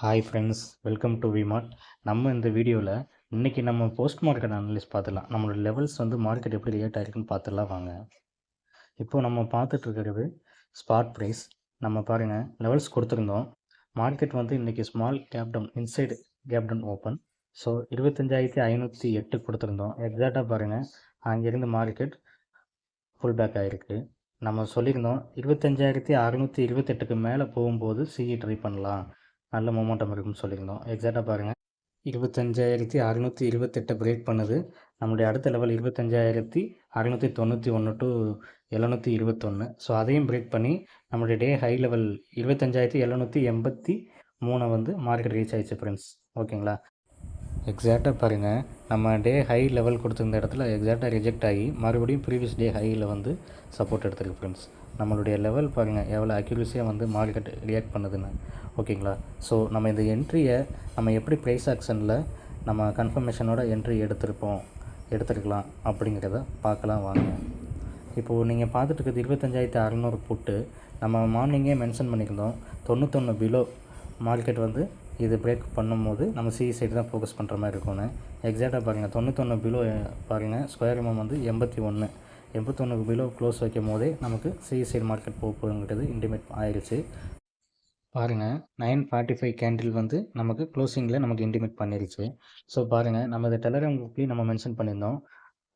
Hi friends, welcome to VMart. நம்ம இந்த வீடியோவில் இன்றைக்கி நம்ம போஸ்ட் மார்க்கெட் அனலிஸ் பார்த்துடலாம். நம்மளோட லெவல்ஸ் மார்க்கெட் எப்படி ரியாக்ட் ஆகிருக்குன்னு பார்த்துடலாம் வாங்க. இப்போது நம்ம பார்த்துட்ருக்கிறது ஸ்பாட் ப்ரைஸ். நம்ம பாருங்கள், லெவல்ஸ் கொடுத்துருந்தோம். மார்க்கெட் இன்றைக்கி small cap down, inside cap down open. So 25,508 கொடுத்துருந்தோம். எக்ஸாக்டாக பாருங்கள், அங்கேருந்து மார்க்கெட் ஃபுல் பேக் ஆகிருக்கு. நம்ம சொல்லியிருந்தோம் 25,628க்கு மேலே போகும்போது சிஇ ட்ரை பண்ணலாம், நல்ல மொமெண்டம் இருக்குன்னு சொல்லியிருந்தோம். எக்ஸாக்டாக பாருங்கள், 25,628 பிரேக் பண்ணுது. நம்மளுடைய அடுத்த லெவல் 25,691 டு 721. ஸோ அதையும் பிரேக் பண்ணி நம்மளுடைய டே ஹை லெவல் 25,783 மார்க்கெட் ரீச் ஆகிடுச்சு ஃப்ரெண்ட்ஸ். ஓகேங்களா? எக்ஸாக்டாக பாருங்கள், நம்ம டே ஹை லெவல் கொடுத்துருந்த இடத்துல எக்ஸாக்டாக ரிஜெக்ட் ஆகி மறுபடியும் ப்ரீவியஸ் டே ஹையில் சப்போர்ட் எடுத்துருக்கு ஃப்ரெண்ட்ஸ். நம்மளுடைய லெவல் பாருங்கள் எவ்வளோ அக்யூரஸியாக மார்க்கெட் ரியாக்ட் பண்ணுதுன்னு. ஓகேங்களா? ஸோ நம்ம இந்த என்ட்ரியை நம்ம எப்படி ப்ரைஸ் ஆக்ஷனில் நம்ம கன்ஃபர்மேஷனோட என்ட்ரி எடுத்துருக்கலாம் அப்படிங்கிறத பார்க்கலாம் வாங்க. இப்போது நீங்கள் பார்த்துட்டு இருக்கிறது 25,600 புட்டு. நம்ம மார்னிங்கே மென்ஷன் பண்ணியிருந்தோம் 91 பிலோ மார்க்கெட் இது பிரேக் பண்ணும்போது நம்ம சிஇ சைடு தான் ஃபோக்கஸ் பண்ணுற மாதிரி இருக்கும்னு. எக்ஸாக்டாக பாருங்கள், 91 பிலோ பாருங்கள், ஸ்கொயர் எம்எம் 81 பிலோ க்ளோஸ் வைக்கும் போதே நமக்கு சிஇ சைடு மார்க்கெட் போகுங்கிறது இன்டிமேட் ஆயிடுச்சு. பாருங்கள், 9:45 கேண்டில் நமக்கு க்ளோசிங்கில் நமக்கு இன்டிமேட் பண்ணிடுச்சு. ஸோ பாருங்கள், நம்ம இந்த டெலகிராம் குரூப்லேயும் நம்ம மென்ஷன் பண்ணியிருந்தோம்.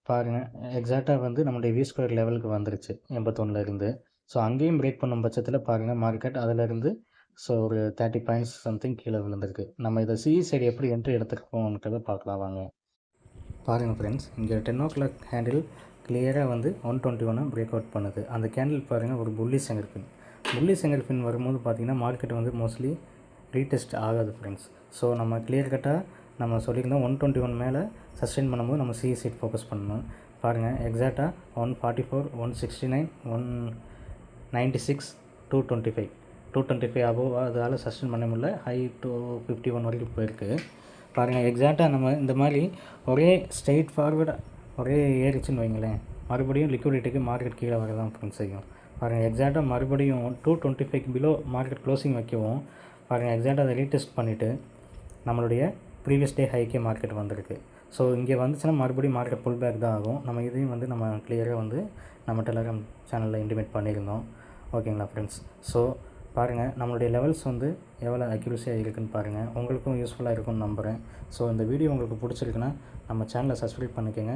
பாருங்கள், எக்ஸாக்டாக நம்மளுடைய வி ஸ்கொயர் லெவலுக்கு வந்துருச்சு 81 ஸோ அங்கேயும் பிரேக் பண்ணும் பட்சத்தில் பாருங்கள் மார்க்கெட் அதிலேருந்து ஸோ ஒரு 30 பாயிண்ட்ஸ் சம்திங் கீழே விழுந்திருக்கு. நம்ம இதை சிஇ சைடு எப்படி என்ட்ரி எடுத்துருக்கோம்ன்றதை பார்க்கலாம் வாங்க. பாருங்கள் ஃப்ரெண்ட்ஸ், இங்கே 10 o'clock ஹேண்டில் கிளியராக 121 பிரேக் அவுட் பண்ணுது. அந்த கேண்டில் பாருங்கள் ஒரு புல்லி செங்கல் பின் வரும்போது பார்த்திங்கன்னா மார்க்கெட் மோஸ்ட்லி ரீடெஸ்ட் ஆகாது ஃப்ரெண்ட்ஸ். ஸோ நம்ம கிளியர் கட்டாக நம்ம சொல்லியிருந்தோம் 121 மேலே சஸ்டெயின் பண்ணும்போது நம்ம சிஇ சைட் ஃபோக்கஸ் பண்ணணும். பாருங்கள், எக்ஸாக்டாக 144, 169, 196, 225 அபோவ் அதால் சஸ்டெயின் பண்ண முடியல. ஹை 251 வரைக்கும் போயிருக்கு. பாருங்கள், எக்ஸாக்டாக நம்ம இந்த மாதிரி ஒரே ஸ்ட்ரெயிட் ஃபார்வர்டாக ஒரே ஏறிச்சுன்னு வைங்களேன், மறுபடியும் லிக்விடிட்டிக்கு மார்க்கெட் கீழே வர தான் ஃப்ரெண்ட்ஸ் செய்யும். பாருங்கள், எக்ஸாக்டாக மறுபடியும் 225 பிலோ மார்க்கெட் க்ளோசிங் வைக்கவும் பாருங்கள், எக்ஸாக்டாக அதை ரீடெஸ்ட் பண்ணிவிட்டு நம்மளுடைய ப்ரீவியஸ் டே ஹைக்கே மார்க்கெட் வந்திருக்கு. ஸோ இங்கே வந்துச்சுன்னா மறுபடியும் மார்க்கெட் புல் பேக் தான் ஆகும். நம்ம இதையும் நம்ம கிளியராக நம்ம டெலகிராம் சேனலில் இன்டிமேட் பண்ணியிருந்தோம். ஓகேங்களா ஃப்ரெண்ட்ஸ்? ஸோ பாருங்கள், நம்மளுடைய லெவல்ஸ் எவ்வளோ அக்யூரஸியாக இருக்குதுன்னு பாருங்கள். உங்களுக்கும் யூஸ்ஃபுல்லாக இருக்கும்னு நம்புகிறேன். ஸோ இந்த வீடியோ உங்களுக்கு பிடிச்சிருக்குன்னா நம்ம சேனலை சப்ஸ்கிரைப் பண்ணிக்கோங்க.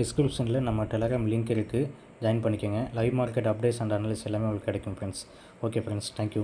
டிஸ்கிரிப்ஷனில் நம்ம டெலகிராம் லிங்க் இருக்குது, ஜாயின் பண்ணிக்கோங்க. Live market updates and Annalise எல்லாமே உங்களுக்கு கிடைக்கும் ஃப்ரெண்ட்ஸ். Okay friends, thank you.